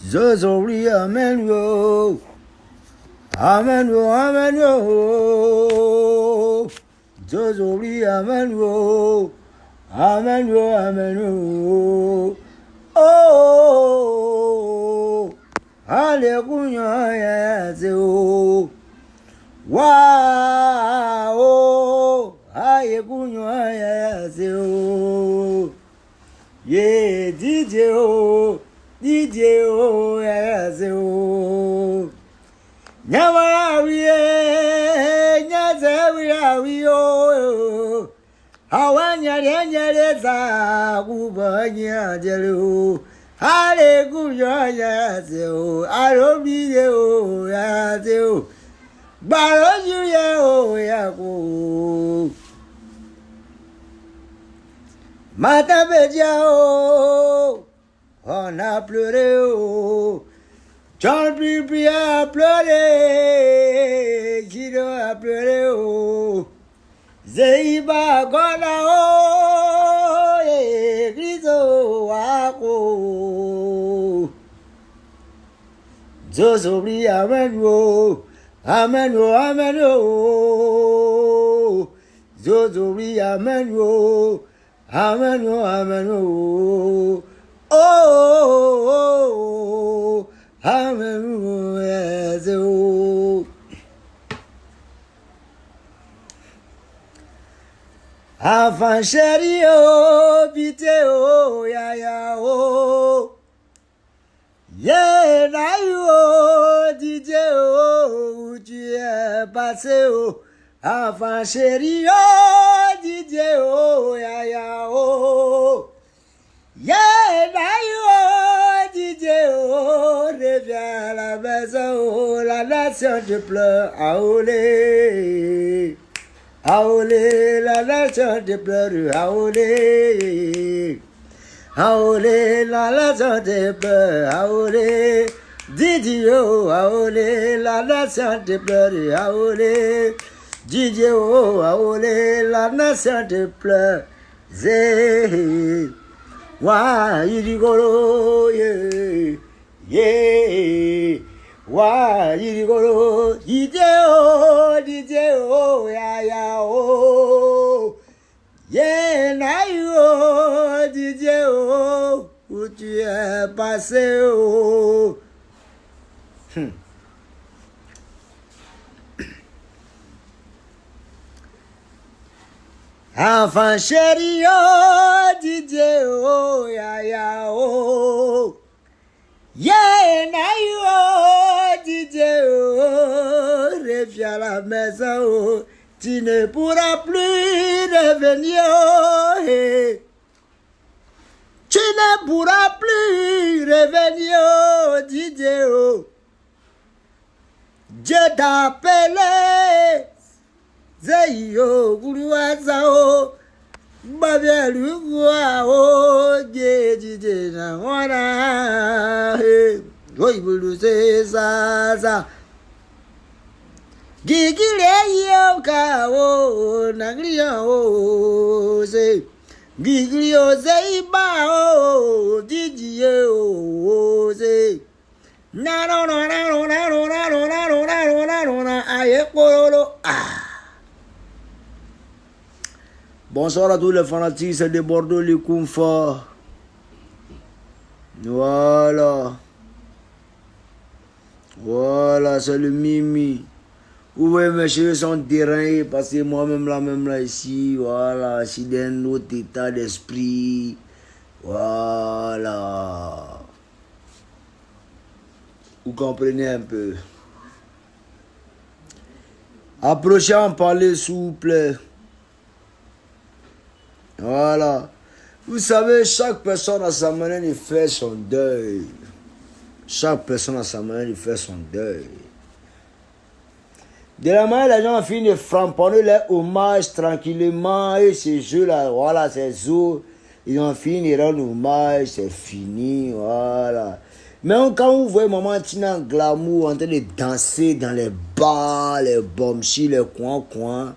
Zozori amen yo. Amen yo, amen yo. Zozori amen yo. Amen yo, amen yo. Oh, hallelujah, yes, oh. Wow, hallelujah, yes, oh. Yeah, DJ, oh, DJ, oh, yes, oh. Nyama wiye, nyaze wiyo. Awanyaleza kubanya jelo. Hallelujah, yes, oh. Arobiye, oh, yes, oh. Barojuye, oh, yako. Matabeja, oh. On a pleuré, oh. John Pipi a pleuré. Gido a pleuré, oh. Zeiba gona, oh. Griso wako. Zosobri amen, oh. Amen, oh, amen, oh. Zosobri amen, oh. Amen, oh, amen, oh. Oh, amen, oh, yes, oh. Avant chérie, oh, vite, oh, ya, ya, oh. Yeah, na you, oh, DJ, oh, où tu es passé, oh. Avant chérie, oh, DJ, oh, ya, ya, oh. Yeah, na you, oh, DJ, oh, reviens à la maison, oh, la nation te pleure, aolé. Aolé, la nation te pleure, aolé. Aolé, la nation te pleure, aolé. Didio, aolé, la nation te pleure, aolé. Didio, aolé, la nation te pleure, zé. Wa yirigoro, yeah, yeah. Wa yirigoro, DJ, ya, ya, oh. Yeah, na you, DJ, où tu es passé, oh. Enfant chéri, oh, DJ, oh, ya, ya, oh. Yeah, na you, oh, DJ, oh. Reviens à la maison, oh. Tu ne pourras plus revenir, oh, hey. Tu ne pourras plus revenir, oh, DJ, oh. Dieu t'a appelé. Zeyo, Guluaza, oh. Babelugua, oh, DJ, na wana, hey. Oi, bulu, ça. Gigile yo ka o nagriya o se Giglio zeiba o didiye o se na no no na no na no na no na no na no na no na aye kororo ah. Bonsoir à tous les fanatiques, c'est de Bordeaux, les Koumfa. Voilà, c'est le Mimi. Oui, mes cheveux sont déraillés parce que moi-même là ici, voilà, je suis dans un autre état d'esprit. Voilà. Vous comprenez un peu. Approchez en parler, s'il vous plaît. Voilà. Vous savez, chaque personne a sa manière de faire son deuil. Chaque personne a sa manière de faire son deuil. De la manière, les gens finissent de framponner les hommages tranquillement. Et ces jeux-là, voilà, ces jours, ils ont fini de rendre hommage, c'est fini, voilà. Mais quand vous voyez maman Tina Glamour en train de danser dans les bars, les bombes, les coins,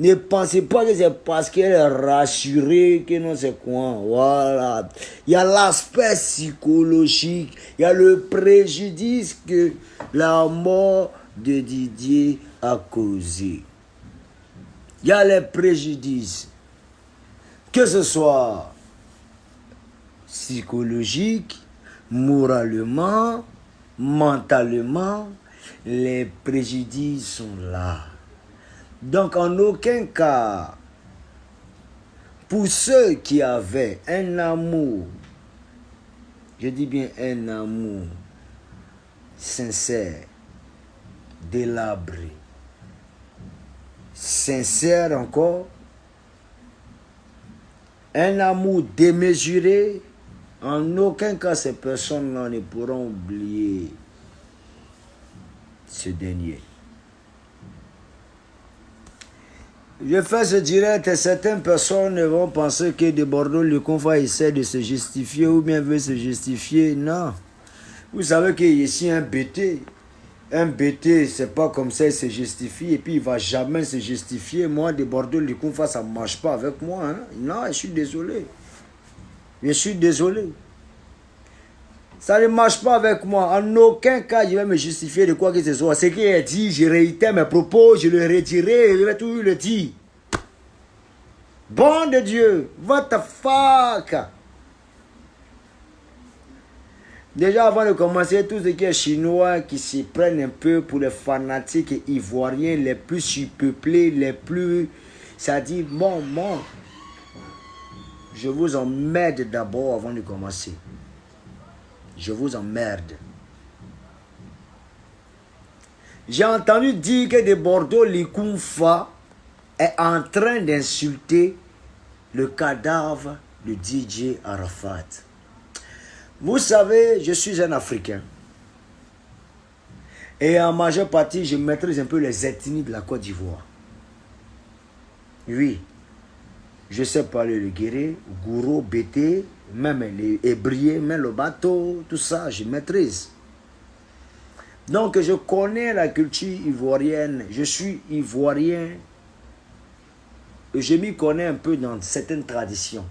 Ne pensez pas que c'est parce qu'elle est rassurée que non c'est quoi. Voilà. Il y a l'aspect psychologique. Il y a le préjudice que la mort de Didier a causé. Il y a les préjudices. Que ce soit psychologique, moralement, mentalement, les préjudices sont là. Donc en aucun cas, pour ceux qui avaient un amour, je dis bien un amour sincère, délabré, sincère encore, un amour démesuré, en aucun cas ces personnes-là ne pourront oublier ce dernier. Je fais ce direct et certaines personnes vont penser que de Bordeaux, le Confa essaie de se justifier ou bien veut se justifier. Non. Vous savez qu'il y a ici un BT. Un BT, c'est pas comme ça, il se justifie et puis il va jamais se justifier. Moi, de Bordeaux, le Confa, ça ne marche pas avec moi. Hein. Non, je suis désolé. Je suis désolé. Ça ne marche pas avec moi. En aucun cas, je vais me justifier de quoi que ce soit. Ce qu'il a dit, je réitère mes propos, je le retirerai, je vais tout le dire. Bon de Dieu, what the fuck? Déjà avant de commencer, tous ceux qui sont chinois qui s'y prennent un peu pour les fanatiques ivoiriens les plus surpeuplés, les plus... Ça dit, bon, je vous emmerde d'abord avant de commencer. Je vous emmerde. J'ai entendu dire que de Bordeaux, Likunfa est en train d'insulter le cadavre de DJ Arafat. Vous savez, je suis un Africain. Et en majeure partie, je maîtrise un peu les ethnies de la Côte d'Ivoire. Oui. Je sais parler le guéré, gouro, bété, même les ébriers, même le bateau, tout ça, je maîtrise. Donc, je connais la culture ivoirienne. Je suis ivoirien. Et je m'y connais un peu dans certaines traditions.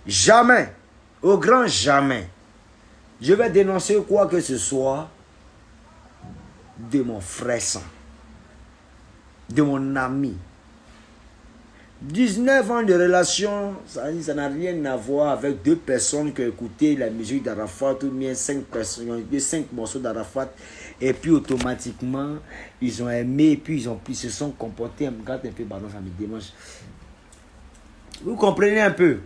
Jamais, au grand jamais, je vais dénoncer quoi que ce soit de mon frère sang, de mon ami. 19 ans de relation, ça n'a rien à voir avec deux personnes qui ont écouté la musique d'Arafat ou bien 5 personnes, 5 morceaux d'Arafat et puis automatiquement ils ont aimé et puis ils se sont comportés. Regarde un peu, pardon, ça me démange. Vous comprenez un peu?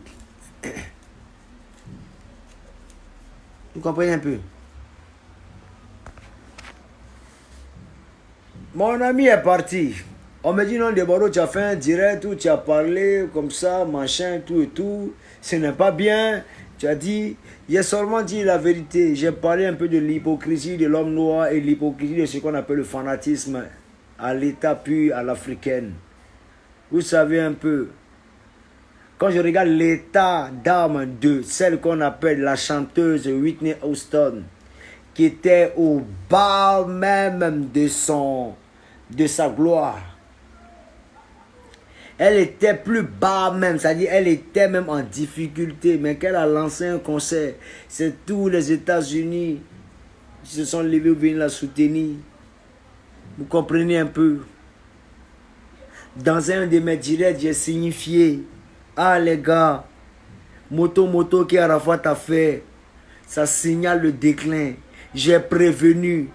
Vous comprenez un peu? Mon ami est parti. On me dit non, de Bordeaux, tu as fait un direct où tu as parlé comme ça, machin, tout et tout. Ce n'est pas bien. Tu as dit, j'ai seulement dit la vérité. J'ai parlé un peu de l'hypocrisie de l'homme noir et l'hypocrisie de ce qu'on appelle le fanatisme à l'état puis à l'africaine. Vous savez un peu. Quand je regarde l'état d'âme de celle qu'on appelle la chanteuse Whitney Houston, qui était au bas même de sa gloire. Elle était plus bas même, c'est-à-dire elle était même en difficulté, mais qu'elle a lancé un concert, c'est tous les États-Unis qui se sont levés ou venus la soutenir. Vous comprenez un peu? Dans un de mes directs, j'ai signifié, ah les gars, moto qui Arafat a fait, ça signale le déclin. J'ai prévenu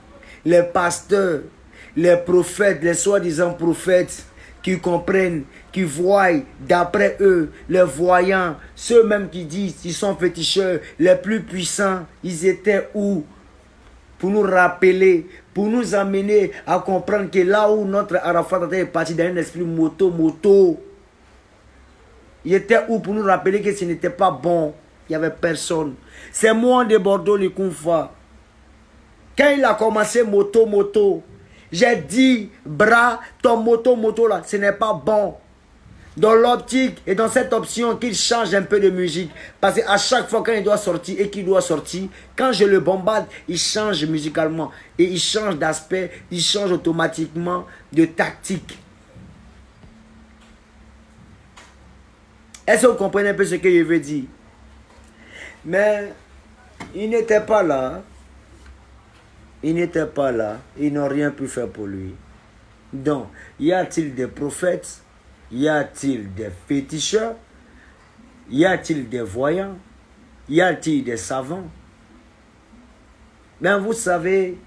les pasteurs, les prophètes, les soi-disant prophètes, qui comprennent, qui voient d'après eux, les voyants, ceux-mêmes qui disent qu'ils sont féticheurs, les plus puissants, ils étaient où? Pour nous rappeler, pour nous amener à comprendre que là où notre Arafat est parti dans un esprit moto, il était où pour nous rappeler que ce n'était pas bon, il n'y avait personne. C'est moi de Bordeaux, le Kunfa. Quand il a commencé moto, j'ai dit, bras, ton moto là, ce n'est pas bon. Dans l'optique et dans cette option qu'il change un peu de musique. Parce qu'à chaque fois quand il doit sortir et qu'il doit sortir, quand je le bombarde, il change musicalement. Et il change d'aspect, il change automatiquement de tactique. Est-ce que vous comprenez un peu ce que je veux dire? Mais il n'était pas là. Il n'était pas là. Ils n'ont rien pu faire pour lui. Donc, y a-t-il des prophètes? Y a-t-il des féticheurs? Y a-t-il des voyants? Y a-t-il des savants? Mais vous savez,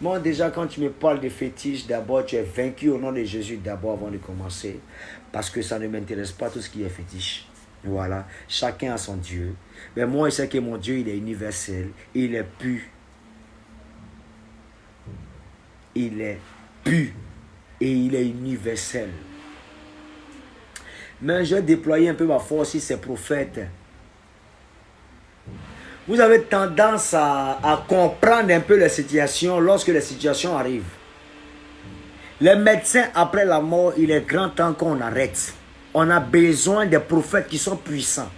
moi déjà quand tu me parles de fétiches, d'abord tu es vaincu au nom de Jésus d'abord avant de commencer. Parce que ça ne m'intéresse pas tout ce qui est fétiche. Voilà, chacun a son Dieu. Mais moi je sais que mon Dieu il est universel, il est pur. Il est pur et il est universel. Mais je vais déployer un peu ma force sur ces prophètes. Vous avez tendance à comprendre un peu les situations lorsque les situations arrivent. Les médecins, après la mort, il est grand temps qu'on arrête. On a besoin des prophètes qui sont puissants.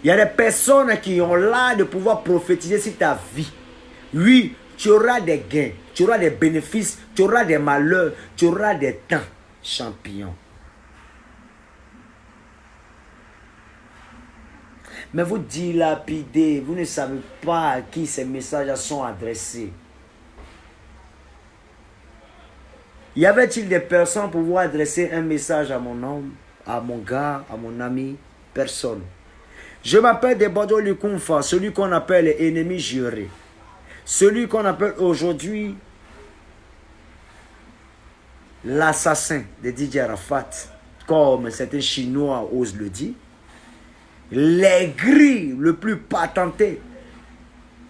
Il y a des personnes qui ont l'art de pouvoir prophétiser sur ta vie. Oui, tu auras des gains, tu auras des bénéfices, tu auras des malheurs, tu auras des temps. Champion. Mais vous dilapidez, vous ne savez pas à qui ces messages sont adressés. Y avait-il des personnes pour pouvoir adresser un message à mon homme, à mon gars, à mon ami? Personne. Je m'appelle Debodo Lukumfa, celui qu'on appelle l'ennemi juré. Celui qu'on appelle aujourd'hui l'assassin de Didier Arafat, comme certains Chinois osent le dire. Les gris le plus patenté.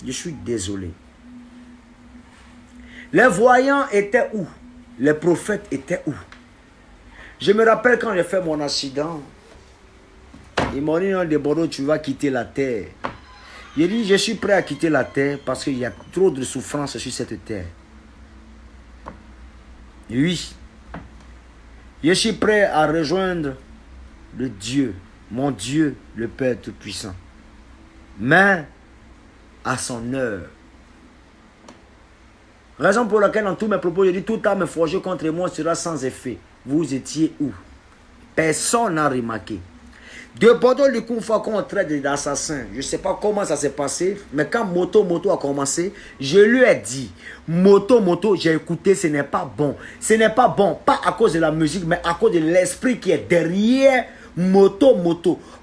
Je suis désolé. Les voyants étaient où? Les prophètes étaient où? Je me rappelle quand j'ai fait mon accident. Ils m'ont dit, non, Debodo, tu vas quitter la terre. J'ai dit, je suis prêt à quitter la terre parce qu'il y a trop de souffrance sur cette terre. Oui. Je suis prêt à rejoindre le Dieu, mon Dieu, le Père Tout-Puissant. Mais à son heure. Raison pour laquelle dans tous mes propos, je dis, toute âme forgée contre moi sera sans effet. Vous étiez où? Personne n'a remarqué. Debodo Lukumfa qu'on traite d'assassin. Je ne sais pas comment ça s'est passé, mais quand Moto a commencé, je lui ai dit, Moto, j'ai écouté, ce n'est pas bon. Ce n'est pas bon, pas à cause de la musique, mais à cause de l'esprit qui est derrière Moto.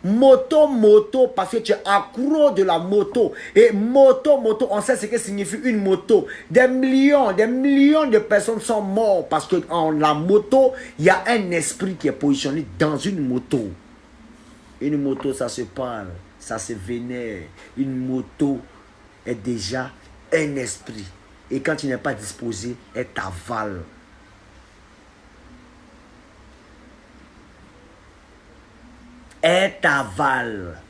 Moto, parce que tu es accro de la moto. Et moto, on sait ce que signifie une moto. Des millions de personnes sont mortes parce que en la moto, il y a un esprit qui est positionné dans une moto. Une moto, ça se parle, ça se vénère. Une moto est déjà un esprit. Et quand tu n'es pas disposé, elle t'avale. Elle t'avale.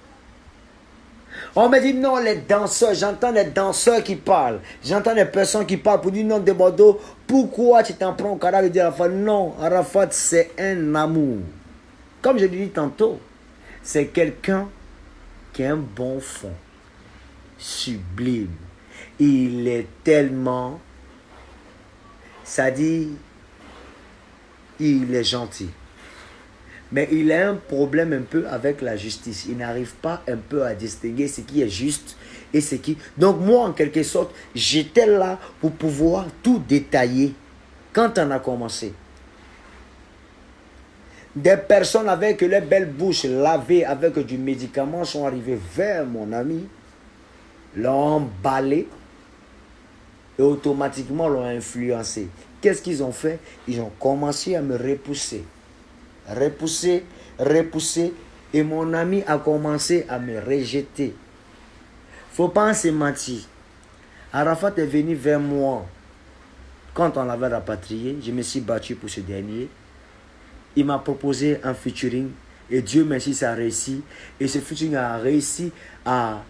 On me dit non, les danseurs, j'entends les danseurs qui parlent. J'entends les personnes qui parlent pour dire non, Debodo, pourquoi tu t'en prends au cadavre de Arafat? Non, Arafat, c'est un amour. Comme je l'ai dit tantôt. C'est quelqu'un qui a un bon fond, sublime. Il est tellement, ça dit, il est gentil. Mais il a un problème un peu avec la justice. Il n'arrive pas un peu à distinguer ce qui est juste et ce qui... Donc moi, en quelque sorte, j'étais là pour pouvoir tout détailler quand on a commencé. Des personnes avec les belles bouches lavées avec du médicament sont arrivées vers mon ami, l'ont emballé et automatiquement l'ont influencé. Qu'est-ce qu'ils ont fait? Ils ont commencé à me repousser. Repousser et mon ami a commencé à me rejeter. Faut pas se mentir. Arafat est venu vers moi quand on l'avait rapatrié. Je me suis battu pour ce dernier. Il m'a proposé un featuring et Dieu merci, ça a réussi. Et ce featuring a réussi à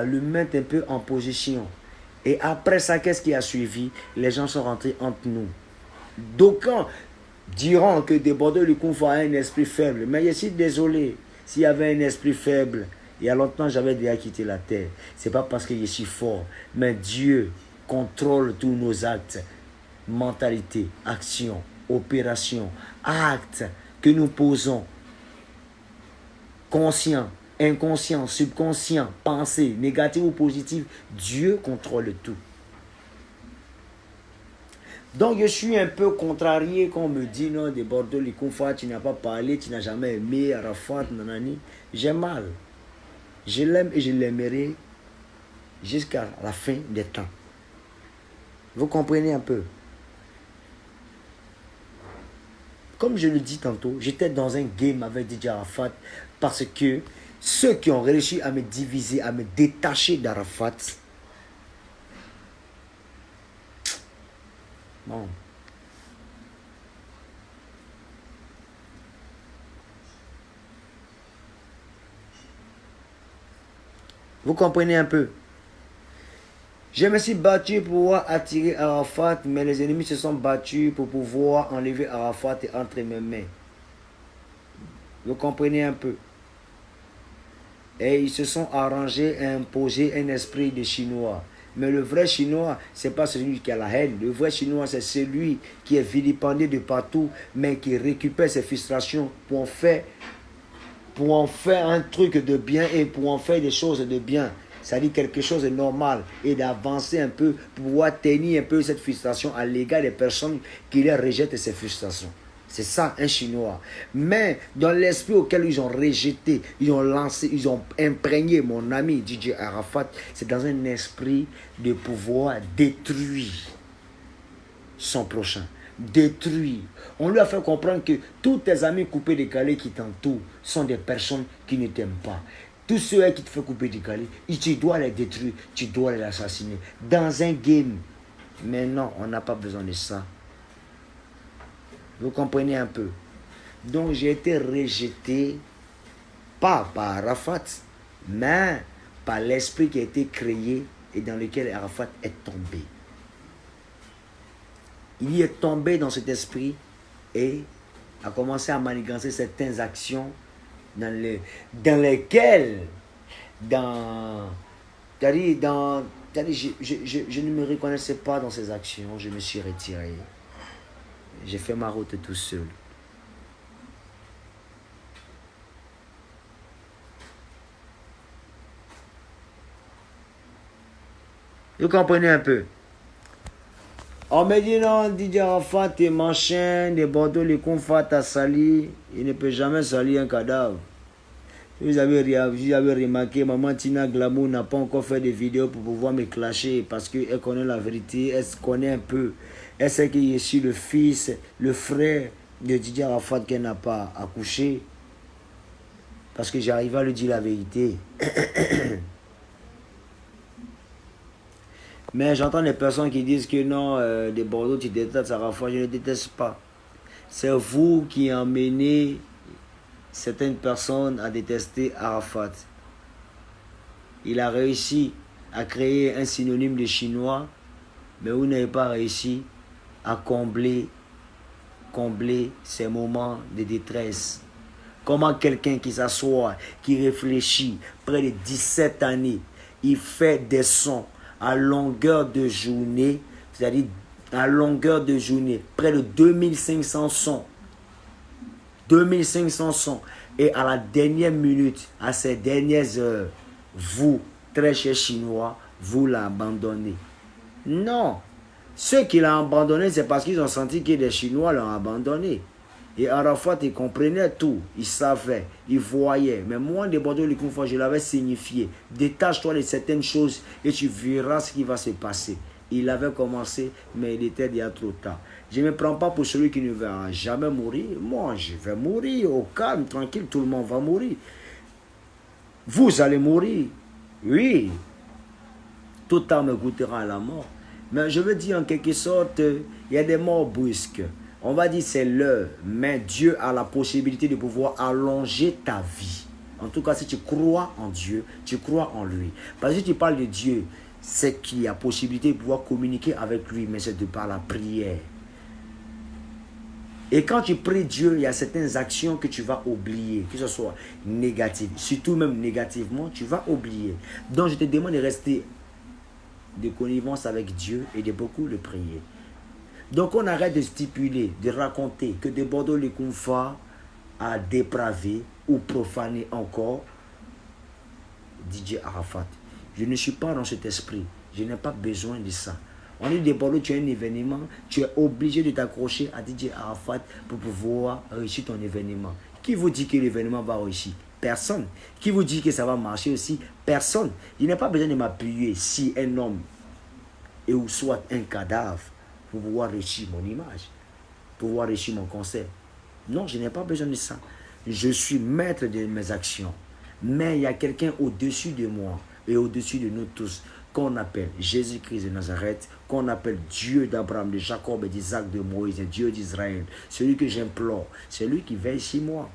le mettre un peu en position. Et après ça, qu'est-ce qui a suivi? Les gens sont rentrés entre nous. D'aucuns diront que Debodo Lukumfa a un esprit faible. Mais je suis désolé. S'il y avait un esprit faible, il y a longtemps, j'avais déjà quitté la terre. Ce n'est pas parce que je suis fort. Mais Dieu contrôle tous nos actes, mentalité, action, opération, actes que nous posons. conscient, inconscient, subconscient, pensée, négative ou positive, Dieu contrôle tout. Donc je suis un peu contrarié quand on me dit non, de Bordeaux, les Koufa, tu n'as pas parlé, tu n'as jamais aimé Arafat, nanani. J'ai mal. Je l'aime et je l'aimerai jusqu'à la fin des temps. Vous comprenez un peu? Comme je le dis tantôt, j'étais dans un game avec DJ Arafat parce que ceux qui ont réussi à me diviser, à me détacher d'Arafat, non. Vous comprenez un peu? Je me suis battu pour pouvoir attirer Arafat, mais les ennemis se sont battus pour pouvoir enlever Arafat entre mes mains. Vous comprenez un peu? Et ils se sont arrangés à imposer un esprit de Chinois. Mais le vrai Chinois, ce n'est pas celui qui a la haine. Le vrai Chinois, c'est celui qui est vilipendé de partout, mais qui récupère ses frustrations pour en faire un truc de bien et pour en faire des choses de bien. C'est-à-dire quelque chose de normal et d'avancer un peu pour pouvoir tenir un peu cette frustration à l'égard des personnes qui les rejettent ces frustrations. C'est ça, un Chinois. Mais dans l'esprit auquel ils ont rejeté, ils ont lancé, ils ont imprégné mon ami DJ Arafat, c'est dans un esprit de pouvoir détruire son prochain. Détruire. On lui a fait comprendre que tous tes amis coupés décalés qui t'entourent sont des personnes qui ne t'aiment pas. Tous ceux qui te font couper décalé, tu dois les détruire, tu dois les assassiner. Dans un game. Mais non, on n'a pas besoin de ça. Vous comprenez un peu? Donc j'ai été rejeté, pas par Arafat, mais par l'esprit qui a été créé et dans lequel Arafat est tombé. Il y est tombé dans cet esprit et a commencé à manigancer certaines actions dans lesquelles, je ne me reconnaissais pas dans ces actions, je me suis retiré. J'ai fait ma route tout seul. Vous comprenez un peu? On me dit non, DJ Arafat, t'es machin, des Bordeaux, les Koufa, t'as sali. Il ne peut jamais salir un cadavre. Vous avez remarqué, maman Tina Glamour n'a pas encore fait de vidéos pour pouvoir me clasher parce qu'elle connaît la vérité, elle se connaît un peu. Elle sait que je suis le fils, le frère de DJ Arafat qu'elle n'a pas accouché. Parce que j'arrive à lui dire la vérité. Mais j'entends des personnes qui disent que non, de Bordeaux, tu détestes Arafat. Je ne déteste pas. C'est vous qui emmenez certaines personnes à détester Arafat. Il a réussi à créer un synonyme de chinois, mais vous n'avez pas réussi à combler ces moments de détresse. Comment quelqu'un qui s'assoit, qui réfléchit, près de 17 années, il fait des sons à longueur de journée, c'est-à-dire à longueur de journée, près de 2500 sons. 2500 sons. Et à la dernière minute, à ces dernières heures, vous, très chers Chinois, vous l'abandonnez. Non. Ceux qui l'ont abandonné, c'est parce qu'ils ont senti que les Chinois l'ont abandonné. Et Arafat, il comprenait tout. Il savait, il voyait. Mais moi, de Bordeaux, je l'avais signifié. Détache-toi de certaines choses et tu verras ce qui va se passer. Il avait commencé, mais il était déjà trop tard. Je ne me prends pas pour celui qui ne va jamais mourir. Moi, je vais mourir au calme, tranquille, tout le monde va mourir. Vous allez mourir. Oui. Toute âme goûtera à la mort. Mais je veux dire en quelque sorte, il y a des morts brusques. On va dire c'est l'heure, mais Dieu a la possibilité de pouvoir allonger ta vie. En tout cas, si tu crois en Dieu, tu crois en lui. Parce que si tu parles de Dieu, c'est qu'il y a possibilité de pouvoir communiquer avec lui, mais c'est de par la prière. Et quand tu pries Dieu, il y a certaines actions que tu vas oublier, que ce soit négative, surtout même négativement, tu vas oublier. Donc je te demande de rester de connivence avec Dieu et de beaucoup le prier. Donc on arrête de stipuler, de raconter que de Bordeaux les Koufa à dépraver ou profaner encore DJ Arafat. Je ne suis pas dans cet esprit. Je n'ai pas besoin de ça. On est débordé, tu as un événement, tu es obligé de t'accrocher à DJ Arafat pour pouvoir réussir ton événement. Qui vous dit que l'événement va réussir? Personne. Qui vous dit que ça va marcher aussi? Personne. Je n'ai pas besoin de m'appuyer si un homme et ou soit un cadavre pour pouvoir réussir mon image, pour pouvoir réussir mon concert. Non, je n'ai pas besoin de ça. Je suis maître de mes actions. Mais il y a quelqu'un au-dessus de moi et au-dessus de nous tous qu'on appelle Jésus-Christ de Nazareth, qu'on appelle Dieu d'Abraham, de Jacob et d'Isaac, de Moïse, Dieu d'Israël. Celui que j'implore, c'est lui qui veille sur moi.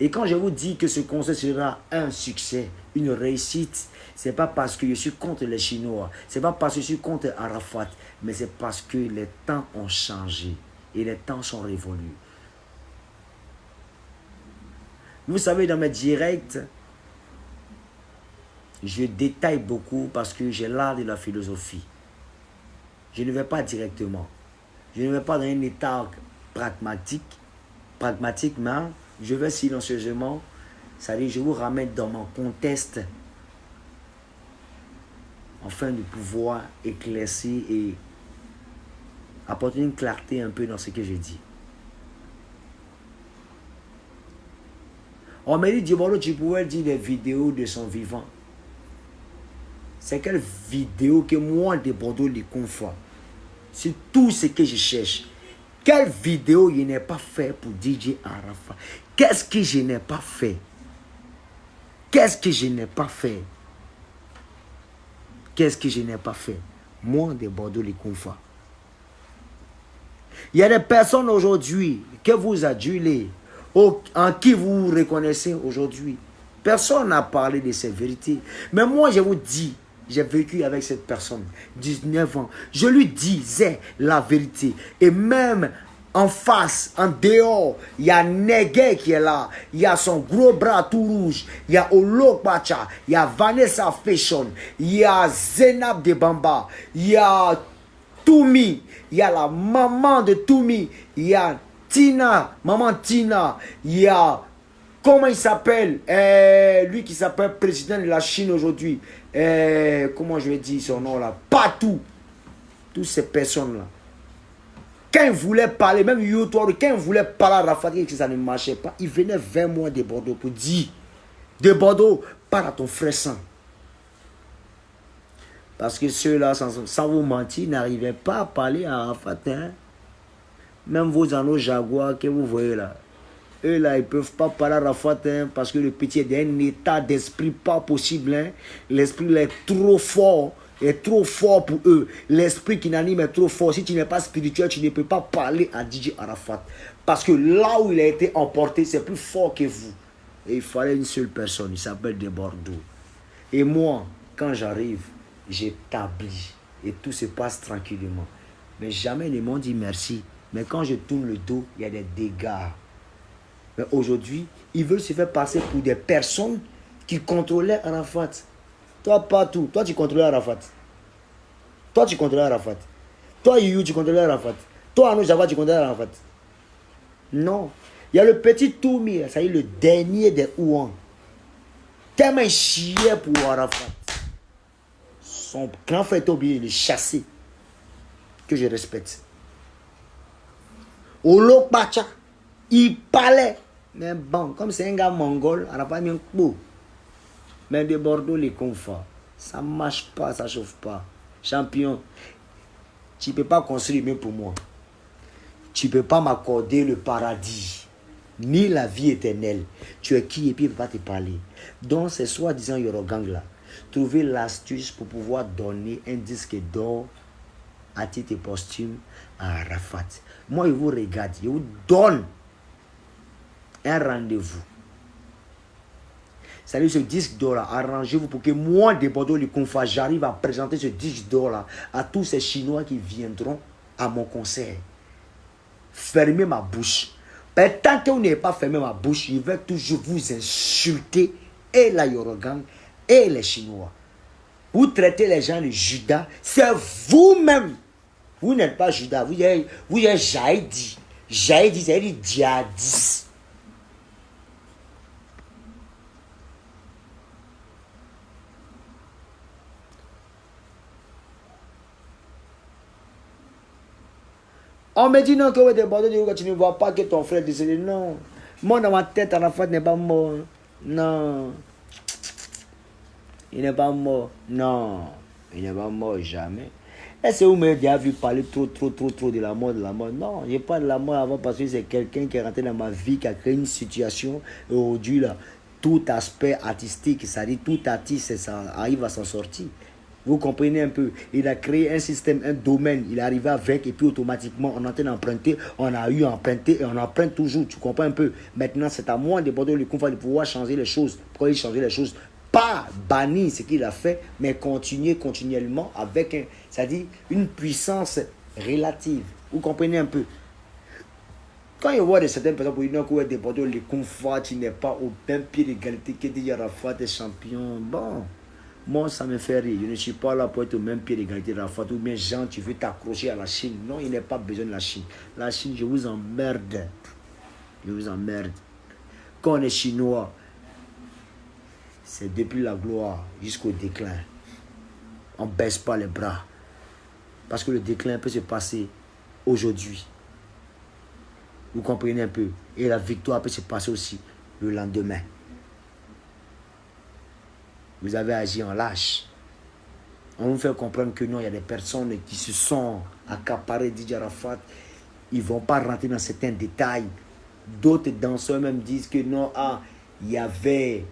Et quand je vous dis que ce concert sera un succès, une réussite, ce n'est pas parce que je suis contre les Chinois, ce n'est pas parce que je suis contre Arafat, mais c'est parce que les temps ont changé et les temps sont révolus. Vous savez, dans mes directs, je détaille beaucoup parce que j'ai l'art de la philosophie. Je ne vais pas directement. Je ne vais pas dans un état pragmatique, mais je vais silencieusement, c'est-à-dire je vous ramène dans mon contexte afin de pouvoir éclaircir et apporter une clarté un peu dans ce que je dis. On m'a dit, Diobolo, tu pouvais dire des vidéos de son vivant. C'est quelle vidéo que moi, de Bordeaux, les confort? C'est tout ce que je cherche. Quelle vidéo je n'ai pas fait pour DJ Arafat? Qu'est-ce que je n'ai pas fait? Qu'est-ce que je n'ai pas fait? Qu'est-ce que je n'ai pas fait? Moi, de Bordeaux, les confort. Il y a des personnes aujourd'hui que vous adulez, en qui vous vous reconnaissez aujourd'hui. Personne n'a parlé de ces vérités. Mais moi, je vous dis, j'ai vécu avec cette personne, 19 ans. Je lui disais la vérité. Et même en face, en dehors, il y a Neguet qui est là. Il y a son gros bras tout rouge. Il y a Olo Bacha. Il y a Vanessa Fashion. Il y a Zenab de Bamba. Il y a Toumi. Il y a la maman de Toumi. Il y a Tina, maman Tina. Il y a, comment il s'appelle? Lui qui s'appelle président de la Chine aujourd'hui. Comment je vais dire son nom là? Patou. Toutes ces personnes-là. Quand ils voulaient parler, même YouTube, quand ils voulaient parler à Rafat et que ça ne marchait pas, ils venaient vers moi de Bordeaux pour dire, de Bordeaux, parle à ton frère sang. Parce que ceux-là, sans vous mentir, n'arrivaient pas à parler à Rafat. Hein? Même vos anneaux jaguars que vous voyez là. Eux là, ils ne peuvent pas parler à Rafat hein, parce que le petit est d'un état d'esprit pas possible. Hein. L'esprit est trop fort. Est trop fort pour eux. L'esprit qui n'anime est trop fort. Si tu n'es pas spirituel, tu ne peux pas parler à DJ Arafat. Parce que là où il a été emporté, c'est plus fort que vous. Et il fallait une seule personne. Il s'appelle de Bordeaux. Et moi, quand j'arrive, j'établis. Et tout se passe tranquillement. Mais jamais ils m'ont dit merci. Mais quand je tourne le dos, il y a des dégâts. Mais aujourd'hui, ils veulent se faire passer pour des personnes qui contrôlaient Arafat. Toi, pas tout. Toi, tu contrôles Arafat. Toi, tu contrôles Arafat. Toi, Youyou, tu contrôles Arafat. Toi, Anou Java, tu contrôles Arafat. Non. Il y a le petit Toumi, ça y est, le dernier des Ouan. Tellement il chiait pour Arafat. Son grand frère était obligé de le chasser. Que je respecte. Olo Bacha, il parlait. Mais bon, comme c'est un gars mongol, Arafat mis un coup. Mais de Bordeaux, les conforts, ça ne marche pas, ça ne chauffe pas. Champion, tu ne peux pas construire mieux pour moi. Tu ne peux pas m'accorder le paradis, ni la vie éternelle. Tu es qui et puis il ne peut pas te parler. Donc, c'est soi-disant Yorogang là. Trouver l'astuce pour pouvoir donner un disque d'or à titre posthume à Arafat. Moi, je vous regarde, je vous donne un rendez-vous. C'est-à-dire ce disque d'or là, arrangez-vous pour que moi, de Bordeaux, le confort, j'arrive à présenter ce disque d'or là à tous ces Chinois qui viendront à mon concert. Fermez ma bouche. Mais tant que vous n'avez pas fermé ma bouche, je vais toujours vous insulter, et la Yorogang, et les Chinois. Vous traitez les gens de Judas, c'est vous-même. Vous n'êtes pas Judas, vous êtes Jaïdi. Jaïdi, c'est-à-dire djihadiste. On me dit non, que ouais, des Bordeaux, quand tu ne vois pas que ton frère est décédé. Non. Moi, dans ma tête, Arafat n'est pas mort. Non. Il n'est pas mort. Non. Il n'est pas mort jamais. Est-ce que vous m'avez déjà vu parler trop de la mort, de la mort? Non, je n'ai pas de la mort avant parce que c'est quelqu'un qui est rentré dans ma vie, qui a créé une situation. Et aujourd'hui, là, tout aspect artistique, c'est-à-dire tout artiste, ça arrive à s'en sortir. Vous comprenez un peu? Il a créé un système, un domaine. Il est arrivé avec et puis automatiquement, on est en train d'emprunter. On a eu emprunté et on emprunte toujours. Tu comprends un peu? Maintenant, c'est à moi de Bordeaux le Confort de pouvoir changer les choses. Pourquoi il changer les choses? Pas bannir ce qu'il a fait, mais continuer continuellement avec, c'est-à-dire une puissance relative. Vous comprenez un peu? Quand il voit de certaines personnes pour dire que des Bordeaux le Confort, tu n'es pas au même pied d'égalité que des Arafat, des champions. Bon. Moi, ça me fait rire. Je ne suis pas là pour être au même pied d'égalité de Arafat. Ou bien, Jean, tu veux t'accrocher à la Chine. Non, il n'est pas besoin de la Chine. La Chine, je vous emmerde. Je vous emmerde. Quand on est chinois, c'est depuis la gloire jusqu'au déclin. On ne baisse pas les bras. Parce que le déclin peut se passer aujourd'hui. Vous comprenez un peu? Et la victoire peut se passer aussi le lendemain. Vous avez agi en lâche. On vous fait comprendre que non, il y a des personnes qui se sont accaparées Didier Arafat. Ils ne vont pas rentrer dans certains détails. D'autres danseurs même disent que non, il y avait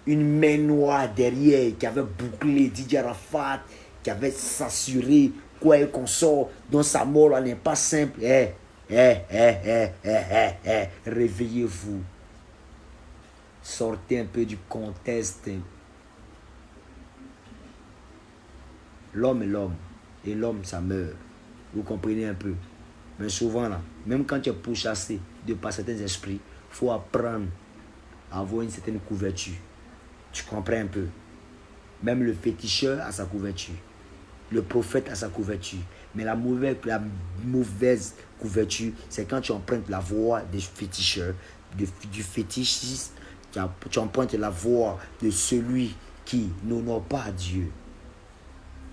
une main noire derrière qui avait bouclé Didier Arafat, qui avait s'assuré quoi et qu'on sort. Donc sa mort là n'est pas simple. Réveillez-vous. Sortez un peu du contexte. L'homme est l'homme. Et l'homme, ça meurt. Vous comprenez un peu? Mais souvent, là, même quand tu es pourchassé de par certains esprits, il faut apprendre à avoir une certaine couverture. Tu comprends un peu? Même le féticheur a sa couverture. Le prophète a sa couverture. Mais la mauvaise couverture, c'est quand tu empruntes la voie des féticheurs, du fétichiste. Tu empruntes la voie de celui qui n'honore pas Dieu.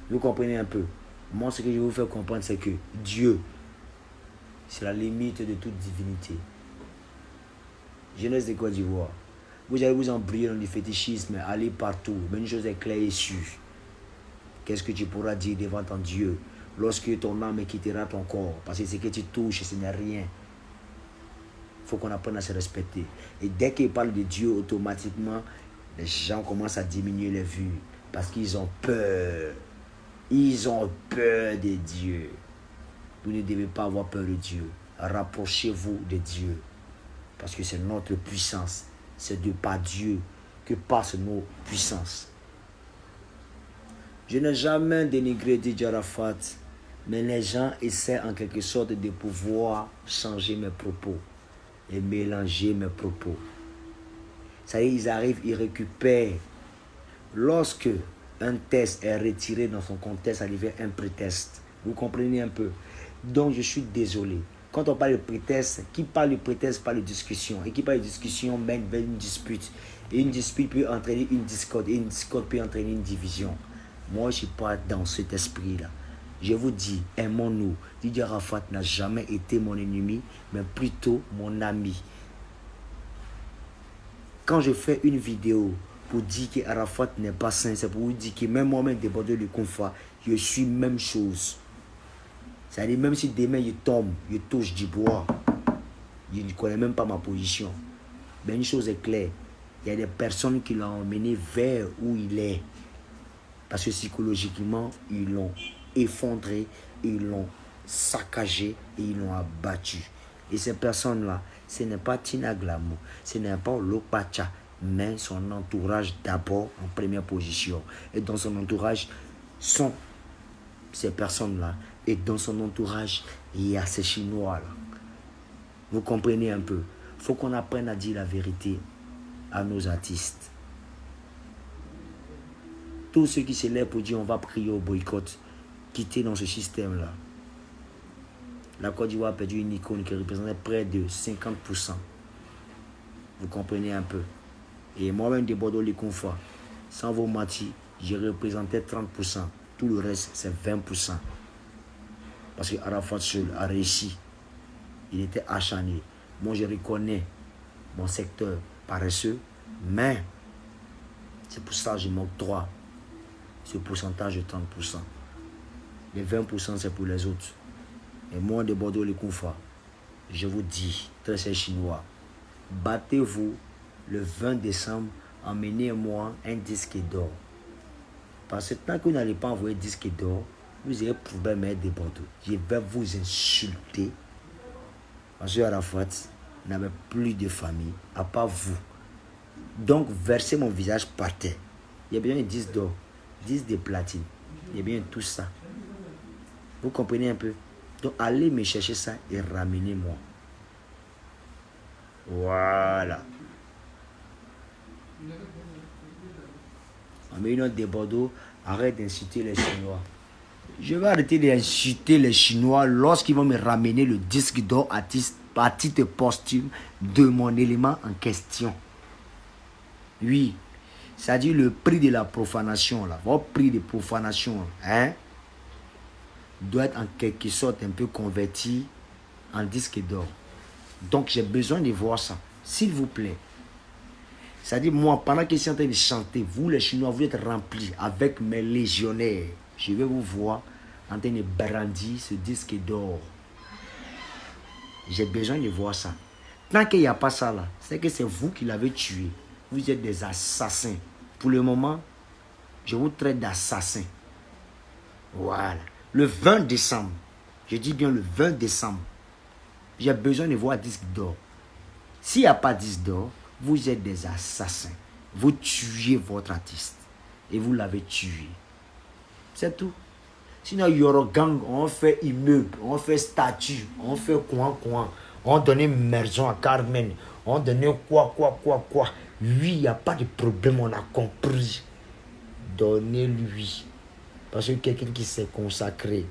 Vous comprenez un peu? Moi, ce que je vous fais comprendre, c'est que Dieu, c'est la limite de toute divinité. Genèse de Côte d'Ivoire. Vous allez vous embrouiller dans le fétichisme, aller partout. Mais une chose est claire et sûre. Qu'est-ce que tu pourras dire devant ton Dieu lorsque ton âme quittera ton corps? Parce que ce que tu touches, ce n'est rien. Il faut qu'on apprenne à se respecter. Et dès qu'il parle de Dieu, automatiquement, les gens commencent à diminuer les vues. Parce qu'ils ont peur. Ils ont peur de Dieu. Vous ne devez pas avoir peur de Dieu. Rapprochez-vous de Dieu. Parce que c'est notre puissance. C'est de par Dieu que passent nos puissances. Je n'ai jamais dénigré Didier Arafat. Mais les gens essaient en quelque sorte de pouvoir changer mes propos. Et mélanger mes propos. Ça y est, ils arrivent, ils récupèrent. Lorsque un test est retiré dans son contexte, ça devient un prétexte. Vous comprenez un peu? Donc je suis désolé. Quand on parle de prétexte, qui parle de prétexte parle de discussion. Et qui parle de discussion mène vers une dispute. Et une dispute peut entraîner une discorde. Et une discorde peut entraîner une division. Moi, je ne suis pas dans cet esprit-là. Je vous dis, aimons-nous. Didier Arafat n'a jamais été mon ennemi, mais plutôt mon ami. Quand je fais une vidéo pour dire que Arafat n'est pas saint, c'est pour vous dire que même moi-même, de Bordeaux le Confort, je suis même chose. C'est-à-dire, même si demain je tombe, je touche du bois, je ne connais même pas ma position. Mais une chose est claire, il y a des personnes qui l'ont emmené vers où il est. Parce que psychologiquement, ils l'ont effondré, ils l'ont saccagé et ils l'ont abattu. Et ces personnes-là, ce n'est pas Tina Glamour, ce n'est pas Lopacha, mais son entourage d'abord en première position. Et dans son entourage sont ces personnes-là. Et dans son entourage, il y a ces Chinois-là. Vous comprenez un peu? Il faut qu'on apprenne à dire la vérité à nos artistes. Tous ceux qui se lèvent pour dire on va prier au boycott, quitter dans ce système-là. La Côte d'Ivoire a perdu une icône qui représentait près de 50%. Vous comprenez un peu? Et moi-même de Bordeaux le Confort, sans vous mentir, j'ai représenté 30%. Tout le reste, c'est 20%. Parce qu'Arafat seul a réussi. Il était acharné. Moi, je reconnais mon secteur paresseux, mais c'est pour ça que je m'octroie ce pourcentage de 30%. Les 20%, c'est pour les autres. Et moi, de Bordeaux, les Koufa, je vous dis, très chers Chinois, battez-vous le 20 décembre, emmenez-moi un disque d'or. Parce que tant que vous n'allez pas envoyer un disque d'or, vous avez problème avec des Bordeaux. Je vais vous insulter. Parce que Arafat n'avait plus de famille, à part vous. Donc, versez mon visage par terre. Il y a besoin de 10 d'or, 10 de platine. Il y a besoin de tout ça. Vous comprenez un peu? Donc, allez me chercher ça et ramenez-moi. Voilà. Mais une autre de Bordeaux, arrête d'insulter les Chinois. Je vais arrêter d'insulter les Chinois lorsqu'ils vont me ramener le disque d'or à titre posthume de mon élément en question. Oui, c'est-à-dire le prix de la profanation, là, votre prix de profanation, hein, doit être en quelque sorte un peu converti en disque d'or. Donc j'ai besoin de voir ça, s'il vous plaît. C'est-à-dire moi, pendant que je suis en train de chanter, vous les Chinois, vous êtes remplis avec mes légionnaires. Je vais vous voir en train de brandir ce disque d'or. J'ai besoin de voir ça. Tant qu'il n'y a pas ça là, c'est que c'est vous qui l'avez tué. Vous êtes des assassins. Pour le moment, je vous traite d'assassins. Voilà. Le 20 décembre, je dis bien le 20 décembre, j'ai besoin de voir disque d'or. S'il n'y a pas disque d'or, vous êtes des assassins. Vous tuez votre artiste. Et vous l'avez tué. C'est tout. Sinon, il y aura gang, on fait immeuble, on fait statue, on fait coin. On donnait maison à Carmen. On donnait quoi. Lui, il n'y a pas de problème, on a compris. Donnez-lui. Parce que quelqu'un qui s'est consacré,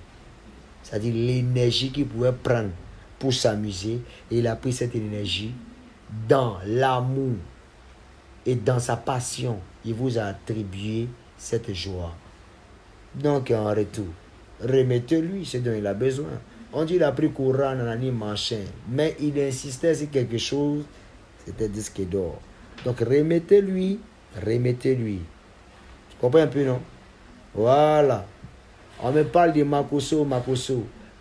c'est-à-dire l'énergie qu'il pouvait prendre pour s'amuser, et il a pris cette énergie dans l'amour et dans sa passion. Il vous a attribué cette joie. Donc, en retour, remettez-lui ce dont il a besoin. On dit qu'il a pris courant, nanani, machin. Mais il insistait sur quelque chose, c'était disque d'or. Donc, remettez-lui. Tu comprends un peu, non? Voilà. On me parle de Makosso.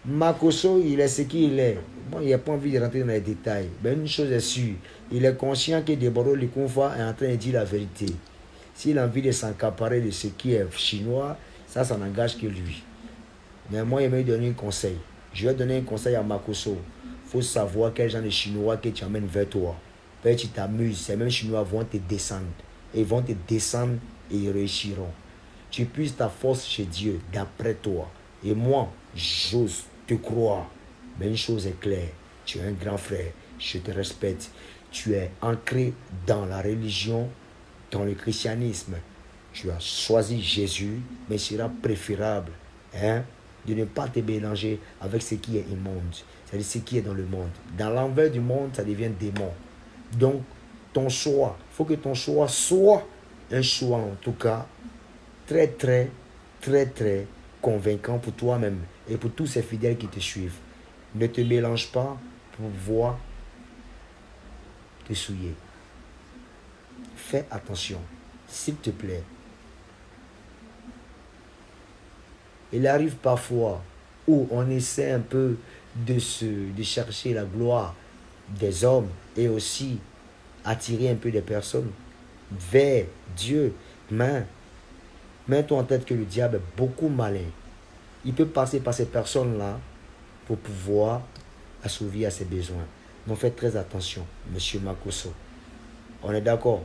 Makosso, il est ce qu'il est. Bon, il n'a pas envie de rentrer dans les détails. Mais une chose est sûre, il est conscient que Deborah Likonfa est en train de dire la vérité. S'il a envie de s'accaparer de ce qui est chinois, ça n'engage que lui. Mais moi, il m'a donné un conseil. Je vais donner un conseil à Makosso. Il faut savoir quel genre de Chinois que tu amènes vers toi. Peut-être tu t'amuses, ces mêmes Chinois vont te descendre. Et ils vont te descendre et ils réussiront. Tu puisses ta force chez Dieu, d'après toi. Et moi, j'ose te croire. Mais une chose est claire, tu es un grand frère, je te respecte. Tu es ancré dans la religion, dans le christianisme. Tu as choisi Jésus, mais il sera préférable de ne pas te mélanger avec ce qui est immonde. C'est-à-dire ce qui est dans le monde. Dans l'envers du monde, ça devient démon. Donc, ton choix, il faut que ton choix soit un choix en tout cas très convaincant pour toi-même et pour tous ces fidèles qui te suivent. Ne te mélange pas pour pouvoir te souiller. Fais attention, s'il te plaît. Il arrive parfois où on essaie un peu de chercher la gloire des hommes et aussi attirer un peu des personnes vers Dieu. Mais mets-toi en tête que le diable est beaucoup malin. Il peut passer par ces personnes-là pour pouvoir assouvir à ses besoins. Donc faites très attention, monsieur Makosso. On est d'accord?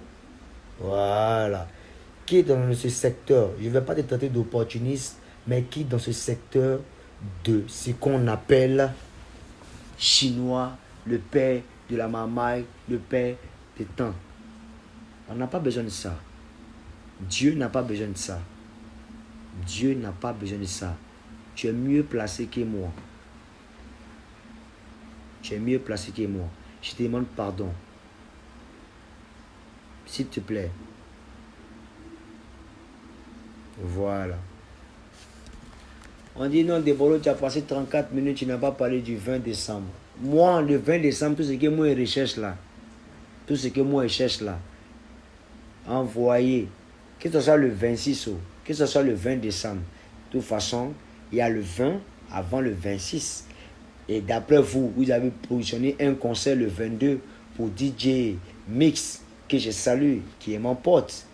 Voilà. Qui est dans ce secteur, je ne vais pas te traiter d'opportuniste, mais qui est dans ce secteur de ce qu'on appelle chinois, le père de la mamaille, le père des temps. On n'a pas besoin de ça. Dieu n'a pas besoin de ça. Dieu n'a pas besoin de ça. Tu es mieux placé que moi. Tu es mieux placé que moi. Je te demande pardon. S'il te plaît. Voilà. On dit non, Bordeaux, tu as passé 34 minutes, tu n'as pas parlé du 20 décembre. Moi, le 20 décembre, tout ce que moi je recherche là, envoyé, que ce soit le 26 ou que ce soit le 20 décembre. De toute façon, il y a le 20 avant le 26. Et d'après vous, vous avez positionné un concert le 22 pour DJ Mix, que je salue, qui est mon pote.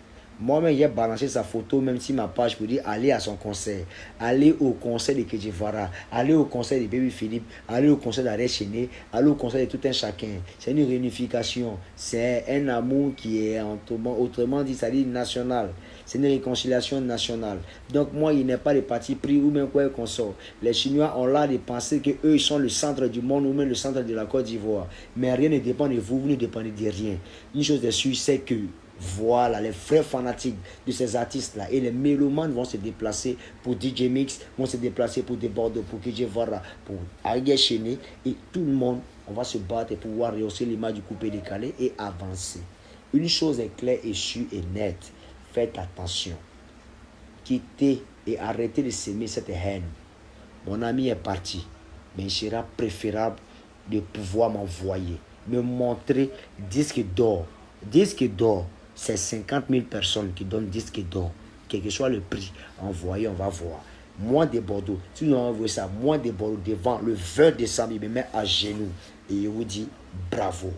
Moi-même, j'ai balancé sa photo, même si ma page pour dire allez à son concert, allez au concert de Kedjevara, allez au concert de Baby Philippe, allez au concert d'Arrêt Chené, allez au concert de tout un chacun. C'est une réunification, c'est un amour qui est autrement dit, ça dit national. C'est une réconciliation nationale. Donc moi, il n'est pas de parti pris ou même quoi qu'on sort. Les Chinois ont l'air de penser qu'eux, ils sont le centre du monde ou même le centre de la Côte d'Ivoire. Mais rien ne dépend de vous, vous ne dépendez de rien. Une chose de sûre, c'est que voilà, les vrais fanatiques de ces artistes-là et les mélomanes vont se déplacer pour DJ Mix, vont se déplacer pour Bordeaux, pour Kedjevara, pour Arrêt Chené. Et tout le monde, on va se battre pour pouvoir rehausser l'image du coupé décalé et avancer. Une chose est claire et sûre et nette. Faites attention. Quittez et arrêtez de s'aimer cette haine. Mon ami est parti, mais il sera préférable de pouvoir m'envoyer, me montrer disque d'or. Disque d'or, c'est 50 000 personnes qui donnent disque d'or. Quel que soit le prix, envoyez, on va voir. Moi de Bordeaux, si vous envoyez ça, moi de Bordeaux, devant le 20 décembre, il me met à genoux et il vous dit bravo.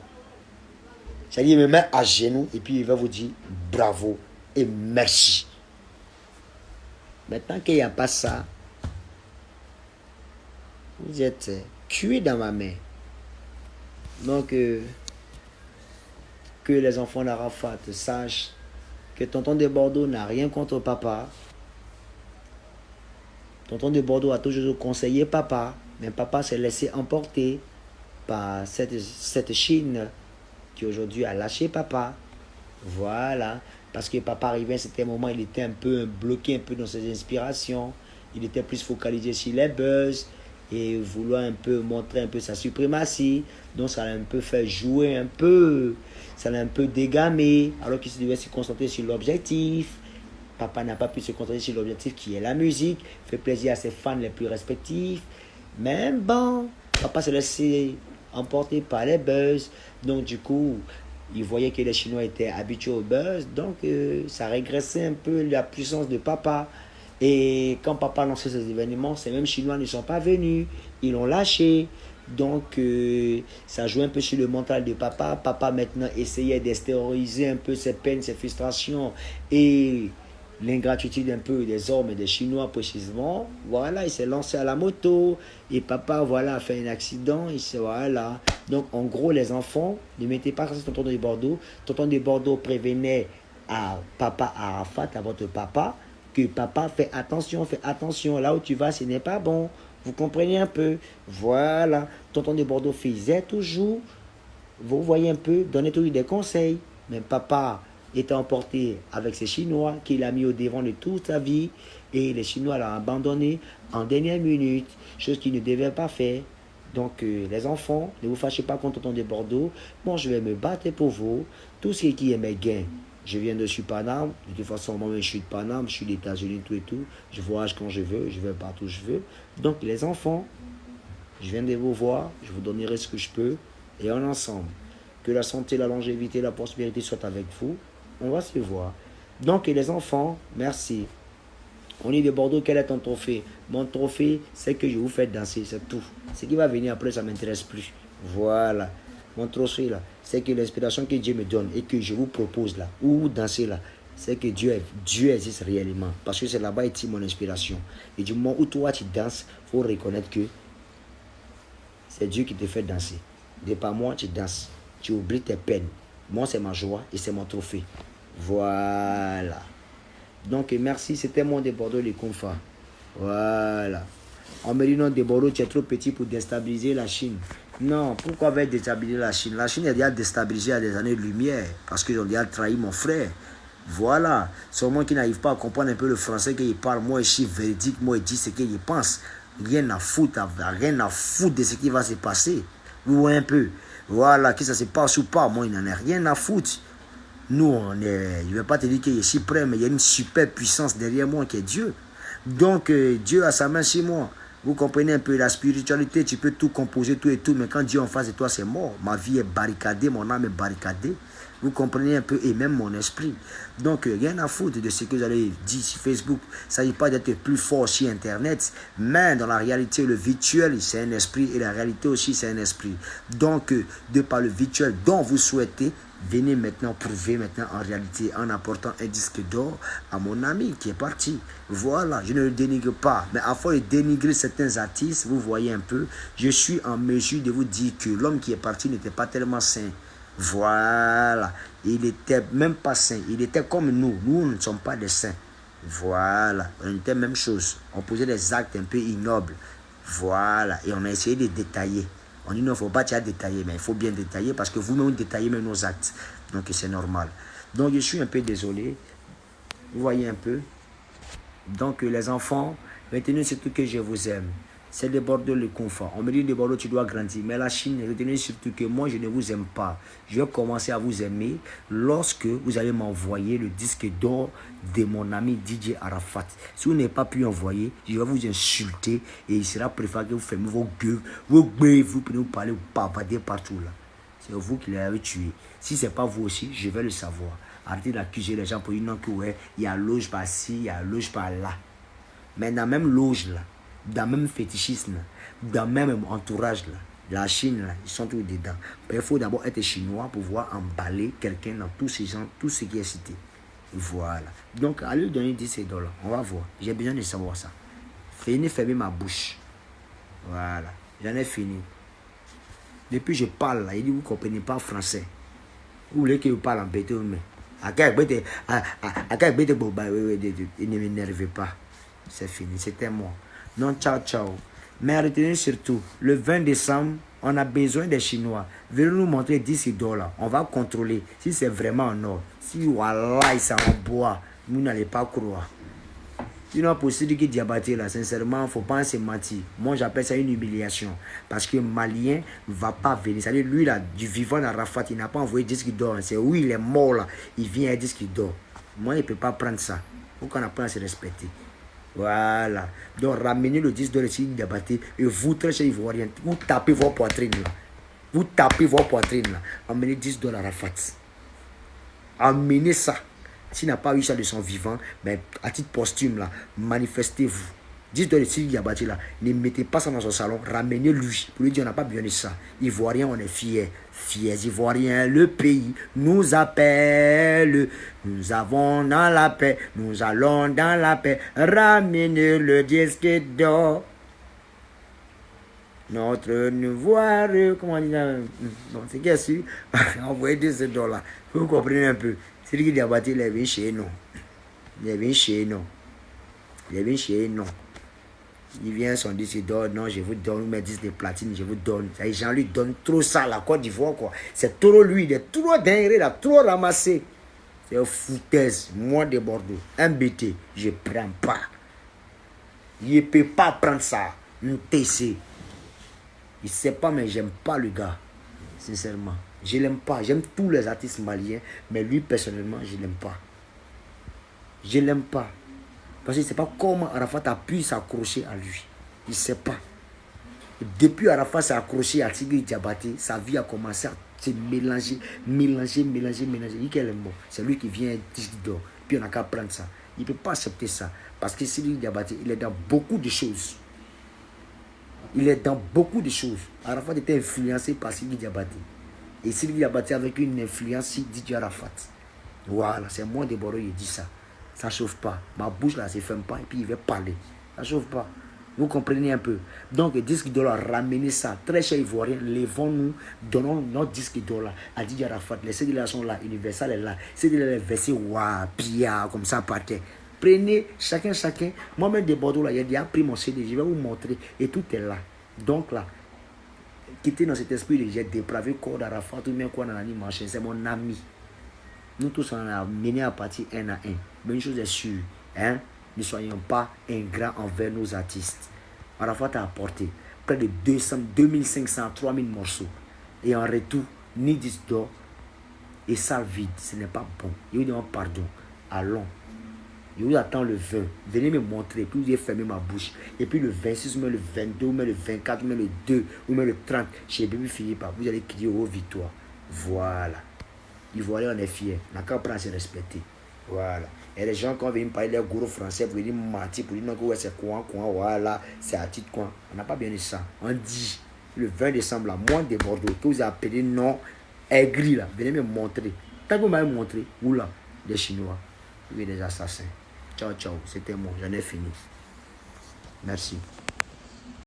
C'est-à-dire, il me met à genoux et puis il va vous dire bravo et merci. Maintenant qu'il n'y a pas ça, vous êtes cuit dans ma main. Donc, que les enfants d'Arafat sachent que tonton de Bordeaux n'a rien contre papa. Tonton de Bordeaux a toujours conseillé papa, mais papa s'est laissé emporter par cette Chine qui aujourd'hui a lâché papa. Voilà, parce que papa arrivait à un certain moment, il était un peu bloqué un peu dans ses inspirations. Il était plus focalisé sur les buzz et vouloir un peu montrer un peu sa suprématie. Donc ça l'a un peu fait jouer un peu, ça l'a un peu dégamé, alors qu'il devait se concentrer sur l'objectif. Papa n'a pas pu se concentrer sur l'objectif qui est la musique, fait plaisir à ses fans les plus respectifs. Mais bon, papa s'est laissé emporter par les buzz. Donc du coup, il voyait que les Chinois étaient habitués au buzz. Donc ça régressait un peu la puissance de papa. Et quand papa lançait ces événements, ces mêmes Chinois ne sont pas venus. Ils l'ont lâché. Donc ça jouait un peu sur le mental de papa. Papa maintenant essayait d'extérioriser un peu ses peines, ses frustrations et l'ingratitude un peu des hommes et des Chinois précisément. Voilà, il s'est lancé à la moto et papa voilà a fait un accident. Voilà. Donc en gros les enfants ne mettez pas ça sur tonton de Bordeaux. Tonton de Bordeaux prévenait à papa Arafat, à votre papa, que papa fait attention, là où tu vas ce n'est pas bon. Vous comprenez un peu. Voilà. Tonton de Bordeaux faisait toujours, vous voyez un peu, donnait toujours des conseils. Mais papa était emporté avec ces Chinois qu'il a mis au devant de toute sa vie. Et les Chinois l'ont abandonné en dernière minute. Chose qu'il ne devait pas faire. Donc les enfants, ne vous fâchez pas contre tonton de Bordeaux. Bon, je vais me battre pour vous. Tout ce qui est mes gains. Je viens de Paname, de toute façon, moi-même, je suis de Paname, je suis des États-Unis, tout et tout. Je voyage quand je veux, je vais partout où je veux. Donc, les enfants, je viens de vous voir, je vous donnerai ce que je peux, et en ensemble, que la santé, la longévité, la prospérité soient avec vous. On va se voir. Donc, les enfants, merci. On est de Bordeaux, quel est ton trophée? Mon trophée, c'est que je vous fais danser, c'est tout. Ce qui va venir après, ça ne m'intéresse plus. Voilà. Mon trophée là, c'est que l'inspiration que Dieu me donne et que je vous propose là, ou danser là, c'est que Dieu existe réellement. Parce que c'est là-bas est mon inspiration. Et du moment où toi tu danses, il faut reconnaître que c'est Dieu qui te fait danser. De par moi, tu danses. Tu oublies tes peines. Moi, c'est ma joie et c'est mon trophée. Voilà. Donc, merci. C'était mon de Bordeaux, les confins. Voilà. On me dit non, de Bordeaux, tu es trop petit pour déstabiliser la Chine. Non, pourquoi va déstabiliser la Chine? La Chine est déjà déstabilisée à des années-lumière parce qu'ils ont déjà trahi mon frère. Voilà. Seulement qui n'arrive pas à comprendre un peu le français qu'il parle. Moi, je suis véridique, moi, je dis ce qu'il pense. Rien à foutre de ce qui va se passer. Vous voyez un peu. Voilà, que ça se passe ou pas, moi, il n'en a rien à foutre. Nous, je ne vais pas te dire que je suis prêt, mais il y a une super puissance derrière moi qui est Dieu. Donc, Dieu a sa main sur moi. Vous comprenez un peu la spiritualité, tu peux tout composer, tout et tout, mais quand Dieu est en face de toi, c'est mort. Ma vie est barricadée, mon âme est barricadée. Vous comprenez un peu, et même mon esprit. Donc, rien à foutre de ce que vous allez dire sur Facebook. Il ne s'agit pas d'être plus fort sur Internet, mais dans la réalité, le virtuel, c'est un esprit, et la réalité aussi, c'est un esprit. Donc, de par le virtuel dont vous souhaitez, venez maintenant prouver maintenant en réalité en apportant un disque d'or à mon ami qui est parti. Voilà, je ne le dénigre pas. Mais à force de dénigrer certains artistes, vous voyez un peu, je suis en mesure de vous dire que l'homme qui est parti n'était pas tellement sain. Voilà, il n'était même pas saint. Il était comme nous. Nous ne sommes pas des saints. Voilà, on était la même chose. On posait des actes un peu ignobles. Voilà, et on a essayé de détailler. On dit non, il ne faut pas détailler, mais il faut bien détailler parce que vous-même, vous détaillez même nos actes. Donc, c'est normal. Donc, je suis un peu désolé. Vous voyez un peu. Donc, les enfants, retenez surtout que je vous aime. C'est de Bordeaux le confort. On me dit de Bordeaux, tu dois grandir. Mais la Chine, retenez surtout que moi, je ne vous aime pas. Je vais commencer à vous aimer lorsque vous allez m'envoyer le disque d'or de mon ami DJ Arafat. Si vous n'avez pas pu envoyer, je vais vous insulter et il sera préférable que vous fermez vos gueules, vous prenez vous parler, vous bavarder partout là. C'est vous qui l'avez tué. Si ce n'est pas vous aussi, je vais le savoir. Arrêtez d'accuser les gens pour dire non que ouais, il y a loge par-ci, il y a loge par-là. Mais dans la même loge là, dans le même fétichisme, dans le même entourage là, la Chine là, ils sont tous dedans. Il faut d'abord être chinois pour pouvoir emballer quelqu'un dans tous ces gens, tout ce qui est cité. Voilà. Donc, allez lui donner 10 $. On va voir. J'ai besoin de savoir ça. Venez fermer ma bouche. Voilà. J'en ai fini. Depuis je parle là, il dit vous ne comprenez pas français. Vous voulez que je parle en bête, mais ne m'énervez pas. C'est fini, c'était moi. Non, ciao, ciao. Mais retenez surtout, le 20 décembre, on a besoin des Chinois. Venez nous montrer 10 $. On va contrôler si c'est vraiment en or. Si voilà, ça en bois, vous n'allez pas croire. Sinon, pour celui qui Diabaté là, sincèrement, il ne faut pas se mentir. Moi, j'appelle ça une humiliation. Parce que Malien ne va pas venir. C'est-à-dire, lui, là, du vivant d'Arafat, il n'a pas envoyé disque d'or. C'est où il est mort là, il vient à disque d'or. Moi, il ne peut pas prendre ça. Il faut qu'on apprenne à se respecter. Voilà. Donc, ramenez le disque d'or de Sidi Diabaté et vous, très cher Ivoirien, vous tapez vos poitrines là. Vous tapez vos poitrines là. Emmenez 10 $ à Arafat. Emmenez ça. S'il n'a pas eu ça de son vivant, mais à titre posthume là, manifestez-vous. 10 $ de Sidi Diabaté là, ne mettez pas ça dans son salon, ramenez-lui. Pour lui dire, on n'a pas besoin de ça. Ivoiriens, on est fiers. Fiers Ivoiriens, le pays nous appelle. Nous avons dans la paix, nous allons dans la paix. Ramenez le disque d'or. Notre nouveau, comment on dit là? Non, c'est qu'est ce que envoyez 10 $ là. Vous comprenez un peu. C'est lui qui a battu les vins chez nous. Les vins chez nous. Les vins chez nous. Il vient son disque d'or, non, je vous donne mes disques de platine, je vous donne. Les gens lui donnent trop ça, la Côte d'Ivoire, quoi. C'est trop lui, il est trop dingue, il a trop ramassé. C'est une foutaise, moi de Bordeaux. Un BT, je ne prends pas. Il ne peut pas prendre ça. Un TC. Il ne sait pas, mais j'aime pas le gars. Sincèrement. Je l'aime pas. J'aime tous les artistes maliens, mais lui, personnellement, je l'aime pas. Je l'aime pas. Parce qu'il ne sait pas comment Arafat a pu s'accrocher à lui. Il ne sait pas. Et depuis Arafat s'est accroché à Tigri Diabaté, sa vie a commencé à se mélanger. C'est lui qui vient disque d'or. Puis on n'a qu'à prendre ça. Il ne peut pas accepter ça. Parce que Tigri Diabaté, il est dans beaucoup de choses. Il est dans beaucoup de choses. Arafat était influencé par Tigri Diabaté. Et Tigri Diabaté avec une influence sur DJ Arafat. Voilà, c'est moi de Bordeaux, il dit ça. Ça ne chauffe pas. Ma bouche là, ne se ferme pas et puis il va parler. Ça ne chauffe pas. Vous comprenez un peu. Donc, disque dollar, ramenez ça. Très cher Ivoirien, levons-nous, donnons notre disque dollar à Didier Arafat. Les cédulaires sont là, Universal est là. Cédulaires versés, waouh, pia, comme ça, par terre. Prenez chacun. Moi-même de Bordeaux, là, il a déjà pris mon CD, je vais vous montrer. Et tout est là. Donc là, quittez dans cet esprit de j'ai dépravé corps d'Arafat, ou bien quoi dans la nuit marché, c'est mon ami. Nous tous, on a mené à partir un à un. Mais une chose est sûre, hein, ne soyons pas ingrats envers nos artistes. Arafat a apporté près de 200, 2500, 3000 morceaux. Et en retour, ni disque d'or et salle vide. Ce n'est pas bon. Il vous demande pardon. Allons. Je vous attends le 20. Venez me montrer. Puis vous avez fermé ma bouche. Et puis le 26, ou même le 22, ou même le 24, ou même le 2, ou même le 30, chez Baby Philippe, vous allez crier aux victoires. Voilà. Ivoirien, on est fiers. On n'a qu'à prendre à se respecter. Voilà. Et les gens, quand viennent parler les gros français, pour dire mentir, pour dire non, ouais, c'est quoi, voilà, c'est à titre quoi. On n'a pas bien de ça. On dit, le 20 décembre, là, moi de Bordeaux, tous appelés non aigris là, venez me montrer. Tant que vous m'avez montré, où là, des Chinois, oui, des assassins. Ciao, ciao, c'était bon, j'en ai fini. Merci.